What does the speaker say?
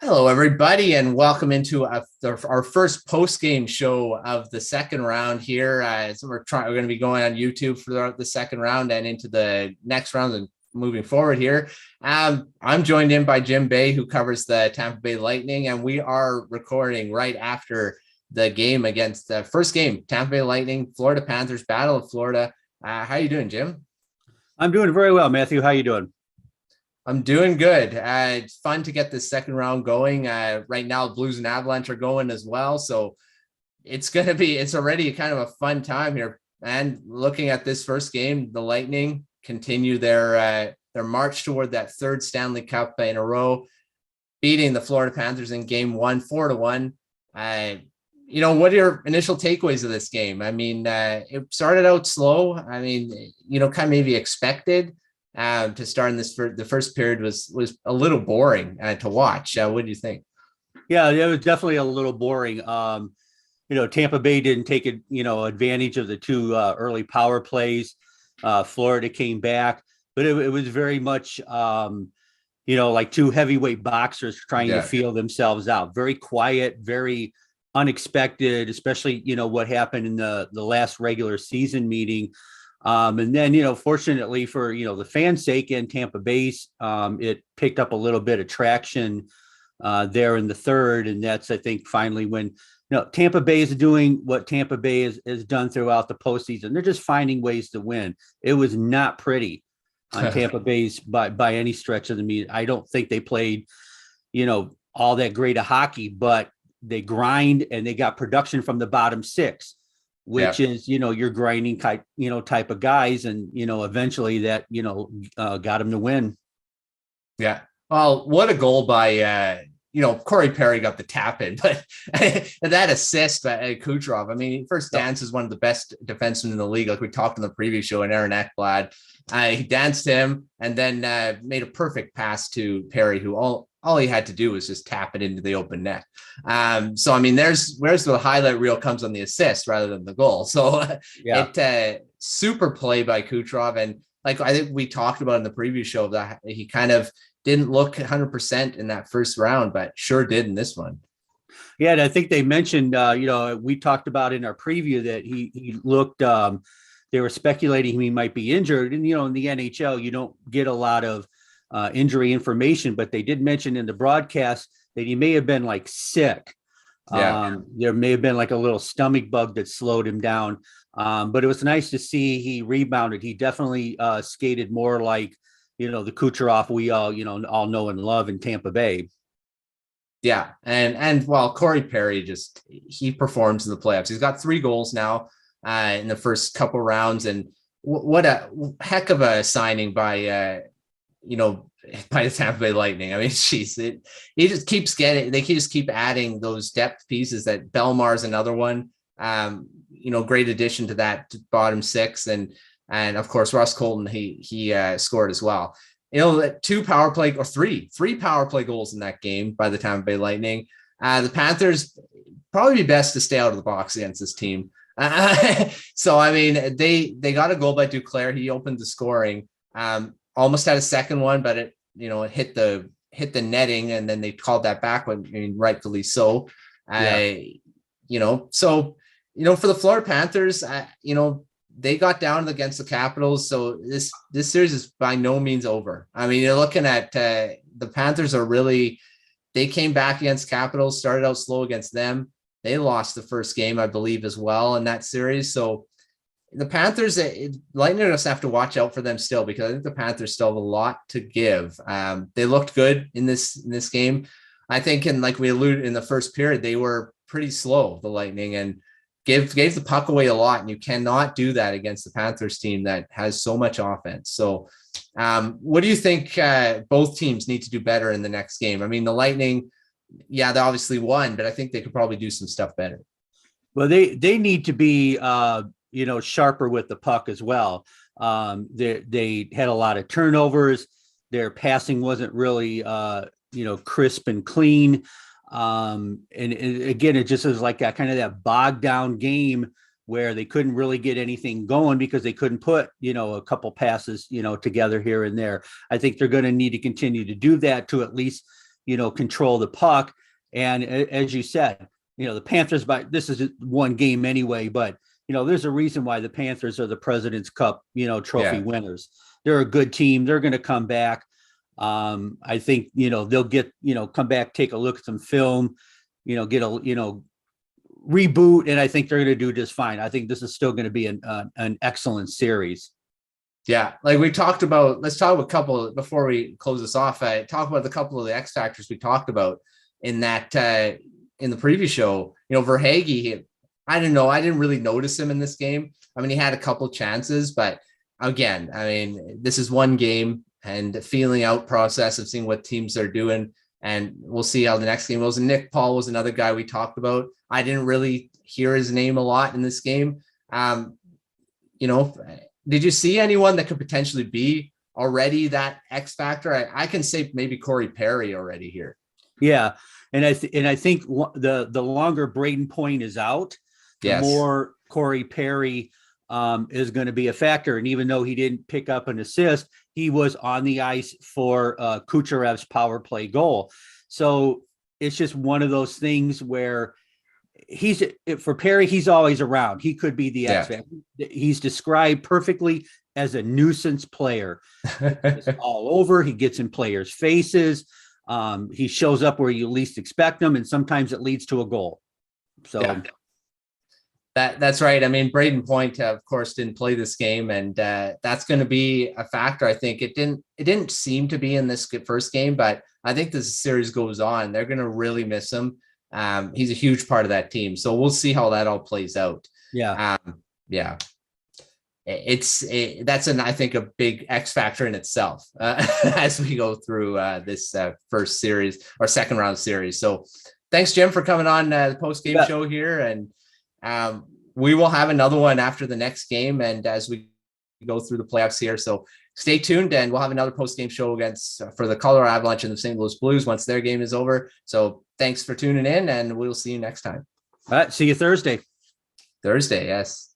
Hello, everybody, and welcome into our first post-game show of the second round here. So we're going to be going on YouTube for the second round and into the next round and moving forward here. I'm joined in by Jim Bay, who covers the Tampa Bay Lightning, and we are recording right after the game against the first game, Tampa Bay Lightning, Florida Panthers, Battle of Florida. How you doing, Jim? I'm doing very well, Matthew. How you doing? I'm doing good. It's fun to get this second round going. Right now, Blues and Avalanche are going as well. So it's already kind of a fun time here. And looking at this first game, the Lightning continue their march toward that third Stanley Cup in a row, beating the Florida Panthers in game 1, 4-1. What are your initial takeaways of this game? I mean, it started out slow. I mean, kind of maybe expected. To start in the first period was a little boring to watch. What do you think? Yeah, it was definitely a little boring. Tampa Bay didn't take advantage of the two early power plays. Florida came back, but it was very much like two heavyweight boxers trying to feel themselves out. Very quiet, very unexpected, especially what happened in the last regular season meeting. And then, fortunately for, the fans' sake and Tampa Bay's, it picked up a little bit of traction there in the third. And that's, I think, finally when, Tampa Bay is doing what Tampa Bay has done throughout the postseason. They're just finding ways to win. It was not pretty on Tampa Bay's by any stretch of the mean. I don't think they played, all that great of hockey, but they grind and they got production from the bottom six, which is, your grinding type of guys. And, eventually that, got him to win. Yeah. Well, what a goal by, Corey Perry got the tap in, but that assist by Kucherov. I mean, first dance is one of the best defensemen in the league. Like we talked in the previous show, and Aaron Ekblad, he danced him and then made a perfect pass to Perry, who all he had to do was just tap it into the open net. So, I mean, where's the highlight reel comes on the assist rather than the goal. So super play by Kucherov. And like, I think we talked about in the previous show that he kind of didn't look 100% in that first round, but sure did in this one. Yeah. And I think they mentioned, we talked about in our preview that he looked, they were speculating he might be injured. And, in the NHL, you don't get a lot of injury information, but they did mention in the broadcast that he may have been like sick. There may have been like a little stomach bug that slowed him down. But it was nice to see he rebounded. He definitely skated more like, the Kucherov we all know and love in Tampa Bay. Yeah. And while Corey Perry he performs in the playoffs. He's got 3 goals now in the first couple rounds. And what a heck of a signing by the Tampa Bay Lightning. I mean, he just keeps they just keep adding those depth pieces. That Belmar's another one, great addition to that bottom six. And of course, Ross Colton, he scored as well. Three power play goals in that game by the Tampa Bay Lightning. The Panthers probably be best to stay out of the box against this team. So, I mean, they got a goal by Duclair. He opened the scoring. Almost had a second one, but it hit the netting, and then they called that back when, rightfully so. For the Florida Panthers, they got down against the Capitals. So this series is by no means over. I mean, you're looking at the Panthers they came back against Capitals, started out slow against them. They lost the first game, I believe, as well in that series. So the Panthers, Lightning just have to watch out for them still, because I think the Panthers still have a lot to give. They looked good in this game. I think, and like we alluded in the first period, they were pretty slow, the Lightning, and gave the puck away a lot. And you cannot do that against the Panthers team that has so much offense. So what do you think both teams need to do better in the next game? I mean, the Lightning, they obviously won, but I think they could probably do some stuff better. Well, they need to be sharper with the puck as well. They had a lot of turnovers. Their passing wasn't really, crisp and clean. And again, it just was like that bogged down game where they couldn't really get anything going because they couldn't put, a couple passes, together here and there. I think they're going to need to continue to do that to at least control the puck. And as you said, the Panthers, this is one game anyway, but there's a reason why the Panthers are the President's Cup, trophy winners. They're a good team. They're going to come back. I think, they'll get, come back, take a look at some film, get a, reboot. And I think they're going to do just fine. I think this is still going to be an excellent series. Yeah. Like we talked about, let's talk about a couple before we close this off. Talk about the couple of the X factors we talked about in that, in the previous show. Verhaeghe, I don't know. I didn't really notice him in this game. I mean, he had a couple chances, but again, I mean, this is one game and feeling out process of seeing what teams are doing. And we'll see how the next game goes. And Nick Paul was another guy we talked about. I didn't really hear his name a lot in this game. Did you see anyone that could potentially be already that X factor? I can say maybe Corey Perry already here. Yeah. And I think the longer Braden Point is out, the more Corey Perry is going to be a factor. And even though he didn't pick up an assist, he was on the ice for Kucherov's power play goal. So it's just one of those things where for Perry, he's always around. He could be the X factor. He's described perfectly as a nuisance player. He's all over. He gets in players' faces. He shows up where you least expect him, and sometimes it leads to a goal. So that's right. I mean, Braden Point, of course, didn't play this game, and that's going to be a factor. I think it didn't seem to be in this first game, but I think this series goes on, they're going to really miss him. He's a huge part of that team, so we'll see how that all plays out. That's I think a big X factor in itself as we go through this first series or second round series. So thanks, Jim, for coming on the post-game show here, and we will have another one after the next game and as we go through the playoffs here. So stay tuned, and we'll have another post-game show for the Colorado Avalanche and the St. Louis Blues once their game is over. So thanks for tuning in, and we'll see you next time. All right, see you Thursday. Yes.